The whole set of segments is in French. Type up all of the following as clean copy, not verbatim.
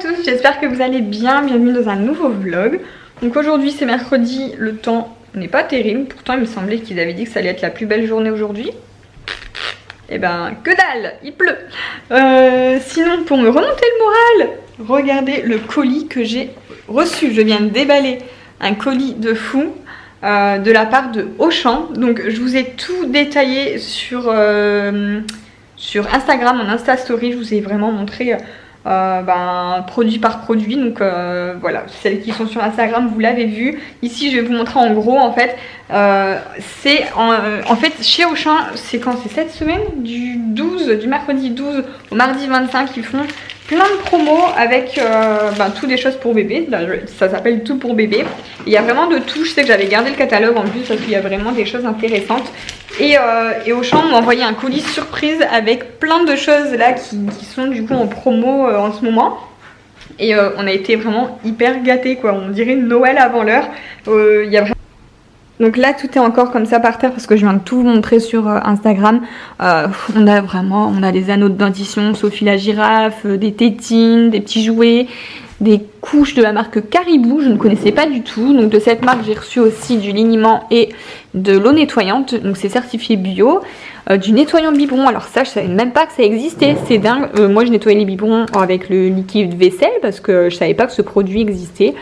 tous, j'espère que vous allez bien, bienvenue dans un nouveau vlog. Donc aujourd'hui c'est mercredi, le temps n'est pas terrible, pourtant il me semblait qu'ils avaient dit que ça allait être la plus belle journée aujourd'hui. Et ben que dalle, il pleut. Sinon pour me remonter le moral, regardez le colis que j'ai reçu. Je viens de déballer un colis de fou de la part de Auchan. Donc je vous ai tout détaillé sur Instagram, en Insta Story, je vous ai vraiment montré produit par produit. Donc voilà, celles qui sont sur Instagram, vous l'avez vu. Ici je vais vous montrer en gros en fait. C'est en fait chez Auchan, c'est quand c'est cette semaine, du mercredi 12 au mardi 25, ils font plein de promos avec tout des choses pour bébé. Ça s'appelle tout pour bébé. Il y a vraiment de tout. Je sais que j'avais gardé le catalogue en plus parce qu'il y a vraiment des choses intéressantes. Et Auchan m'a envoyé un colis surprise avec plein de choses là qui sont du coup en promo en ce moment. Et on a été vraiment hyper gâtés quoi. On dirait Noël avant l'heure. Il y a vraiment... Donc là tout est encore comme ça par terre parce que je viens de tout vous montrer sur Instagram. On a des anneaux de dentition, Sophie la girafe, des tétines, des petits jouets, des couches de la marque Caribou, je ne connaissais pas du tout. Donc de cette marque j'ai reçu aussi du liniment et de l'eau nettoyante, donc c'est certifié bio. Du nettoyant biberon, alors ça je savais même pas que ça existait, c'est dingue. Moi je nettoyais les biberons avec le liquide vaisselle parce que je savais pas que ce produit existait.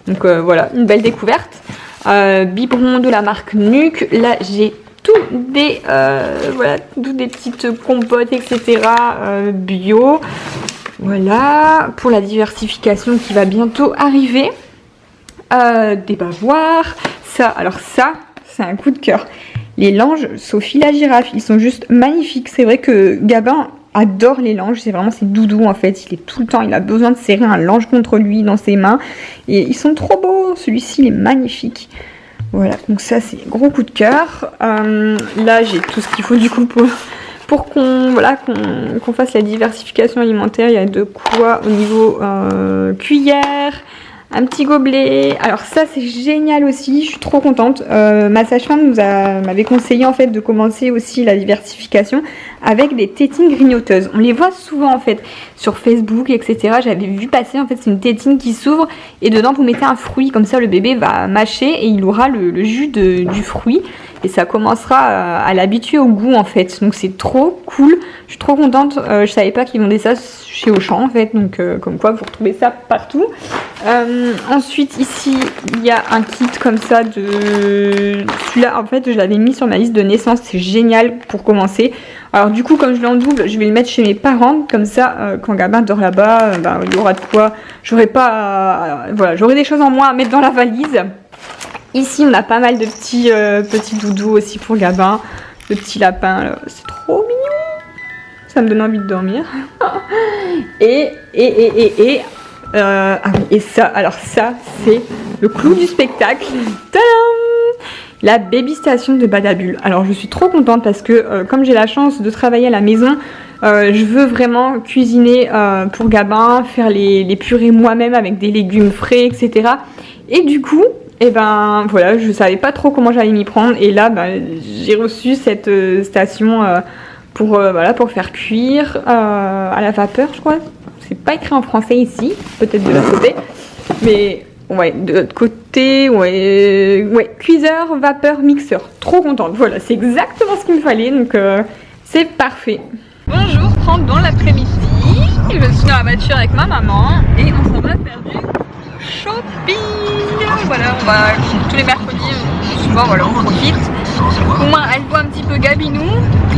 Donc voilà, une belle découverte. Biberon de la marque Nuc, là j'ai toutes des petites compotes etc bio. Voilà, pour la diversification qui va bientôt arriver. Des bavoirs, ça c'est un coup de cœur. Les langes Sophie la girafe, ils sont juste magnifiques. C'est vrai que Gabin adore les langes, c'est doudou en fait, il est tout le temps, il a besoin de serrer un lange contre lui dans ses mains et ils sont trop beaux. Celui-ci il est magnifique. Voilà, donc ça c'est gros coup de cœur. Là j'ai tout ce qu'il faut du coup pour qu'on fasse la diversification alimentaire. Il y a de quoi au niveau cuillère, un petit gobelet. Alors ça c'est génial aussi, je suis trop contente. Ma sage-femme m'avait conseillé en fait de commencer aussi la diversification avec des tétines grignoteuses. On les voit souvent en fait sur Facebook etc. J'avais vu passer, en fait c'est une tétine qui s'ouvre et dedans vous mettez un fruit, comme ça le bébé va mâcher et il aura le jus du fruit. Et ça commencera à l'habituer au goût en fait. Donc c'est trop cool. Je suis trop contente. Je savais pas qu'ils vendaient ça chez Auchan en fait. Donc comme quoi vous retrouvez ça partout. Ensuite ici il y a un kit comme ça de... Celui-là en fait je l'avais mis sur ma liste de naissance. C'est génial pour commencer. Alors du coup comme je l'ai en double, je vais le mettre chez mes parents. Comme ça quand Gabin dort là-bas, il y aura de quoi. J'aurai des choses en moins à mettre dans la valise. Ici, on a pas mal de petits doudous aussi pour Gabin. Le petit lapin, c'est trop mignon. Ça me donne envie de dormir. Et ça, alors ça, c'est le clou du spectacle. Tadam! La baby station de Badabul. Alors, je suis trop contente parce que comme j'ai la chance de travailler à la maison, je veux vraiment cuisiner pour Gabin, faire les purées moi-même avec des légumes frais, etc. Et du coup... Et voilà, je savais pas trop comment j'allais m'y prendre et là j'ai reçu cette station pour faire cuire à la vapeur, je crois. C'est pas écrit en français ici, peut-être de l'autre côté, mais ouais, de l'autre côté, cuiseur, vapeur, mixeur. Trop contente, voilà, c'est exactement ce qu'il me fallait, donc c'est parfait. Bonjour, 30 dans l'après-midi, je suis dans la voiture avec ma maman et on s'en va faire du shopping. Voilà, on va tous les mercredis, souvent voilà, on profite. Au moins elle voit un petit peu Gabinou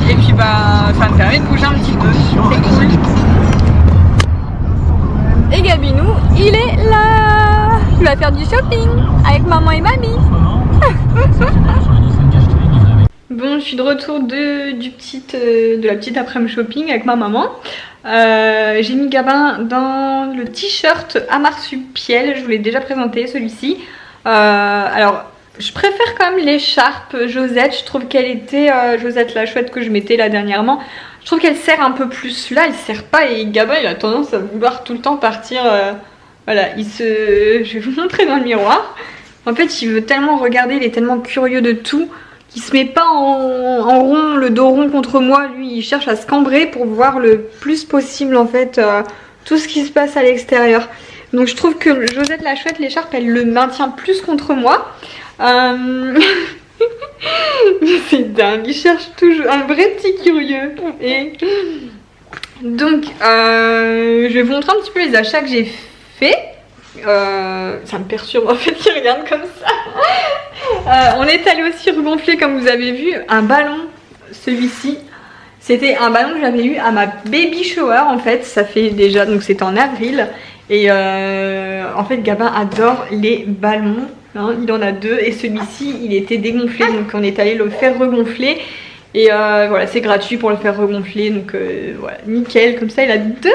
et puis ça me permet de bouger un petit peu, c'est cool. Et Gabinou, il est là. Il va faire du shopping avec maman et mamie. Bon, je suis de retour de la petite après-midi shopping avec ma maman. J'ai mis Gabin dans le t-shirt à marsupiel, je vous l'ai déjà présenté celui-ci. Alors je préfère quand même l'écharpe Josette, je trouve qu'elle était Josette la chouette que je mettais là dernièrement. Je trouve qu'elle sert un peu plus, là elle sert pas et Gabin il a tendance à vouloir tout le temps partir. Voilà, je vais vous montrer dans le miroir. En fait il veut tellement regarder, il est tellement curieux de tout. Il se met pas en rond, le dos rond contre moi, lui il cherche à se cambrer pour voir le plus possible en fait tout ce qui se passe à l'extérieur. Donc je trouve que Josette la chouette, l'écharpe, elle le maintient plus contre moi. C'est dingue, il cherche toujours un vrai petit curieux. Et donc je vais vous montrer un petit peu les achats que j'ai fait. Ça me perturbe en fait qu'il regarde comme ça. On est allé aussi regonfler, comme vous avez vu, un ballon. Celui-ci, c'était un ballon que j'avais eu à ma baby shower en fait. Ça fait déjà, donc c'était en avril. Et en fait Gabin adore les ballons, hein, il en a deux et celui-ci il était dégonflé, donc on est allé le faire regonfler. Et voilà, c'est gratuit pour le faire regonfler, donc voilà, nickel, comme ça il a 2 ballons.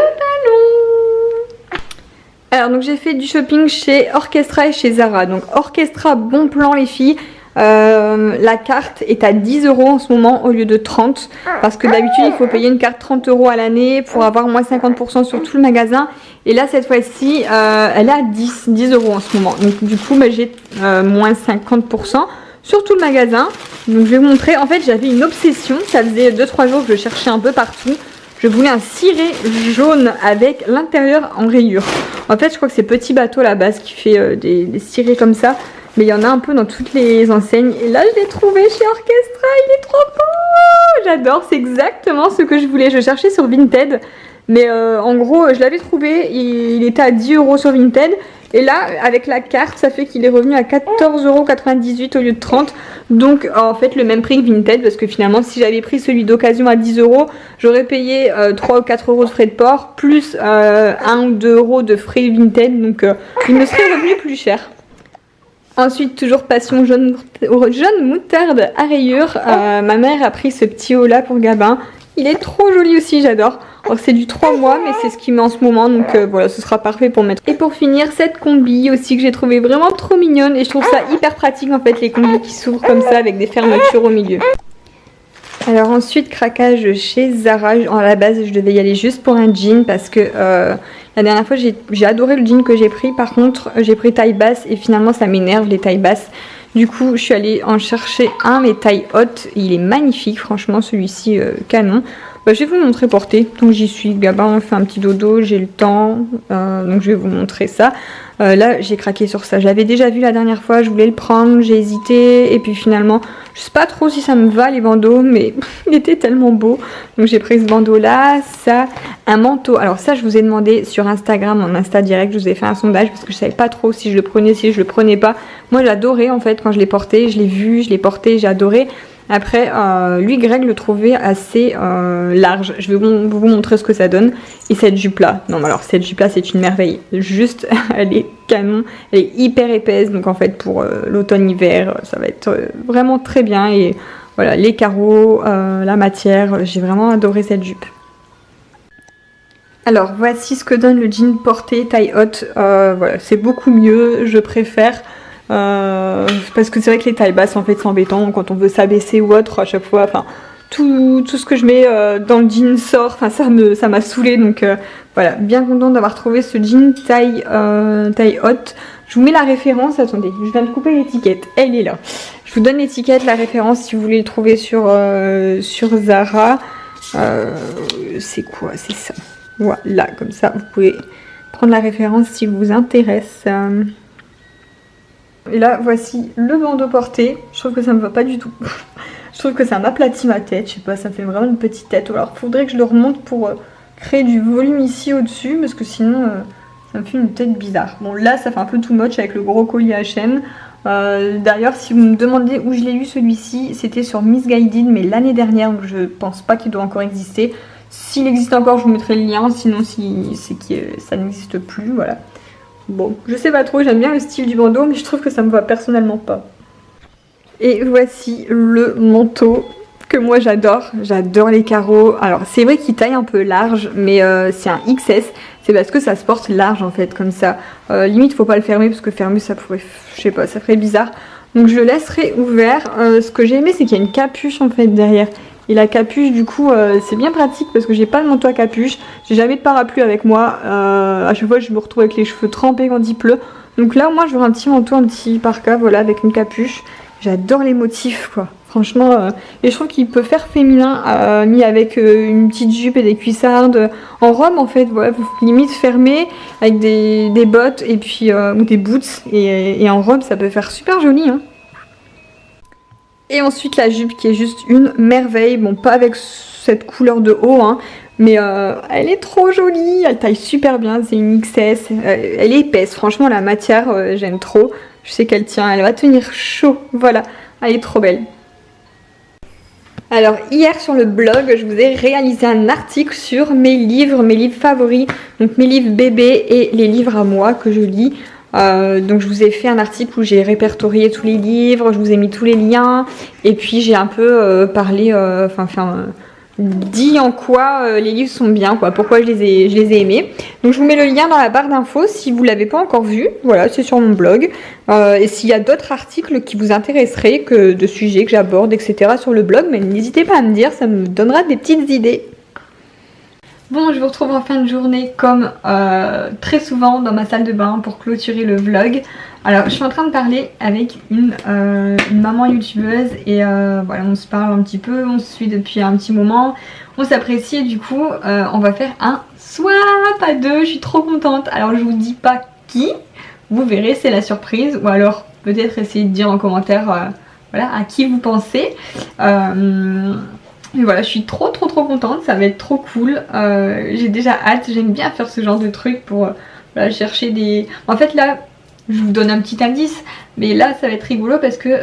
Alors donc j'ai fait du shopping chez Orchestra et chez Zara. Donc Orchestra, bon plan les filles. La carte est à 10 € en ce moment au lieu de 30, parce que d'habitude il faut payer une carte 30 € à l'année pour avoir moins 50% sur tout le magasin, et là cette fois-ci elle est à 10 € en ce moment, donc du coup bah, j'ai moins 50% sur tout le magasin. Donc je vais vous montrer, en fait j'avais une obsession, ça faisait 2-3 jours que je cherchais un peu partout. Je voulais un ciré jaune avec l'intérieur en rayures. En fait je crois que c'est Petit Bateau la base qui fait des cirés comme ça. Mais il y en a un peu dans toutes les enseignes. Et là, je l'ai trouvé chez Orchestra. Il est trop beau. J'adore. C'est exactement ce que je voulais. Je cherchais sur Vinted. Mais en gros, je l'avais trouvé. Il était à 10 € sur Vinted. Et là, avec la carte, ça fait qu'il est revenu à 14,98 € au lieu de 30. Donc, en fait, le même prix que Vinted. Parce que finalement, si j'avais pris celui d'occasion à 10 €, j'aurais payé 3 ou 4 € de frais de port. Plus 1 ou 2 € de frais Vinted. Donc, il me serait revenu plus cher. Ensuite, toujours passion jaune moutarde à rayures. Ma mère a pris ce petit haut là pour Gabin. Il est trop joli aussi, j'adore. C'est du 3 mois, mais c'est ce qu'il met en ce moment. Donc voilà, ce sera parfait pour mettre. Et pour finir, cette combi aussi que j'ai trouvé vraiment trop mignonne. Et je trouve ça hyper pratique en fait, les combis qui s'ouvrent comme ça avec des fermetures au milieu. Alors ensuite, craquage chez Zara. À la base, je devais y aller juste pour un jean parce que la dernière fois, j'ai adoré le jean que j'ai pris. Par contre, j'ai pris taille basse et finalement, ça m'énerve les tailles basses. Du coup, je suis allée en chercher un, mais taille haute. Il est magnifique, franchement, celui-ci, canon. Bah, je vais vous montrer porté. Donc j'y suis, Gabin, on fait un petit dodo, j'ai le temps. Donc je vais vous montrer ça. Là, j'ai craqué sur ça. Je l'avais déjà vu la dernière fois, je voulais le prendre, j'ai hésité. Et puis finalement, je sais pas trop si ça me va les bandeaux, mais il était tellement beau. Donc j'ai pris ce bandeau là, ça, un manteau. Alors ça, je vous ai demandé sur Instagram, en Insta direct, je vous ai fait un sondage parce que je savais pas trop si je le prenais, si je le prenais pas. Moi, j'adorais en fait quand je l'ai porté, je l'ai vu, je l'ai porté, j'ai adoré. Après, lui, Greg le trouvait assez large. Je vais vous montrer ce que ça donne. Et cette jupe-là, non, alors cette jupe-là, c'est une merveille. Juste, elle est canon. Elle est hyper épaisse. Donc en fait, pour l'automne-hiver, ça va être vraiment très bien. Et voilà, les carreaux, la matière, j'ai vraiment adoré cette jupe. Alors, voici ce que donne le jean porté taille haute. Voilà, c'est beaucoup mieux, je préfère. Parce que c'est vrai que les tailles basses en fait c'est embêtant quand on veut s'abaisser ou autre à chaque fois, enfin tout ce que je mets dans le jean sort, enfin ça m'a saoulé, donc voilà, bien contente d'avoir trouvé ce jean taille haute. Je vous mets la référence, attendez, je viens de couper l'étiquette, elle est là. Je vous donne l'étiquette, la référence si vous voulez le trouver sur Zara. C'est quoi? C'est ça, voilà, comme ça vous pouvez prendre la référence si vous intéresse. Et là, voici le bandeau porté. Je trouve que ça me va pas du tout. Je trouve que ça m'aplatit ma tête. Je sais pas, ça me fait vraiment une petite tête. Alors, faudrait que je le remonte pour créer du volume ici au-dessus. Parce que sinon, ça me fait une tête bizarre. Bon, là, ça fait un peu too much avec le gros collier à chaîne. D'ailleurs, si vous me demandez où je l'ai eu celui-ci, c'était sur Missguided, mais l'année dernière. Donc, je pense pas qu'il doit encore exister. S'il existe encore, je vous mettrai le lien. Sinon, c'est que ça n'existe plus. Voilà. Bon, je sais pas trop, j'aime bien le style du bandeau, mais je trouve que ça me va personnellement pas. Et voici le manteau que moi j'adore. J'adore les carreaux. Alors c'est vrai qu'il taille un peu large, mais c'est un XS. C'est parce que ça se porte large en fait, comme ça. Limite, faut pas le fermer, parce que fermer ça pourrait, je sais pas, ça ferait bizarre. Donc je le laisserai ouvert. Ce que j'ai aimé, c'est qu'il y a une capuche en fait derrière. Et la capuche, du coup, c'est bien pratique parce que j'ai pas de manteau à capuche. J'ai jamais de parapluie avec moi. À chaque fois, je me retrouve avec les cheveux trempés quand il pleut. Donc là, moi, je veux un petit manteau, un petit parka, voilà, avec une capuche. J'adore les motifs, quoi. Franchement, et je trouve qu'il peut faire féminin, mis avec une petite jupe et des cuissardes en robe en fait, voilà, limite fermé avec des bottes et puis ou des boots et en robe ça peut faire super joli hein. Et ensuite la jupe qui est juste une merveille, bon pas avec cette couleur de haut hein, mais elle est trop jolie, elle taille super bien, c'est une XS, elle est épaisse, franchement la matière j'aime trop, je sais qu'elle tient, elle va tenir chaud, voilà, elle est trop belle. Alors hier sur le blog, je vous ai réalisé un article sur mes livres favoris, donc mes livres bébés et les livres à moi que je lis. Donc je vous ai fait un article où j'ai répertorié tous les livres, je vous ai mis tous les liens et puis j'ai un peu parlé, dit en quoi les livres sont bien, quoi, pourquoi je les ai aimés. Donc je vous mets le lien dans la barre d'infos si vous ne l'avez pas encore vu, voilà c'est sur mon blog. Et s'il y a d'autres articles qui vous intéresseraient, de sujets que j'aborde, etc. sur le blog, mais n'hésitez pas à me dire, ça me donnera des petites idées. Bon, je vous retrouve en fin de journée comme très souvent dans ma salle de bain pour clôturer le vlog. Alors, je suis en train de parler avec une maman youtubeuse et voilà, on se parle un petit peu, on se suit depuis un petit moment, on s'apprécie et du coup, on va faire un swap à deux, je suis trop contente. Alors, je vous dis pas qui, vous verrez, c'est la surprise, ou alors peut-être essayez de dire en commentaire voilà, à qui vous pensez. Mais voilà, je suis trop contente, ça va être trop cool, j'ai déjà hâte, j'aime bien faire ce genre de truc pour voilà, chercher des... En fait là, je vous donne un petit indice, mais là ça va être rigolo parce que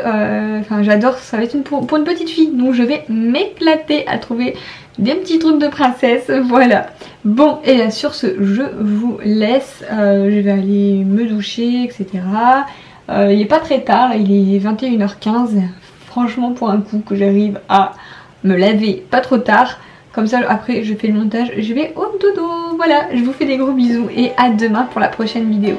j'adore, ça va être pour une petite fille, donc je vais m'éclater à trouver des petits trucs de princesse, voilà. Bon, et là, sur ce, je vous laisse, je vais aller me doucher, etc. Il est pas très tard, il est 21h15, franchement pour un coup que j'arrive à me laver pas trop tard, comme ça après je fais le montage, je vais au dodo, voilà, je vous fais des gros bisous et à demain pour la prochaine vidéo.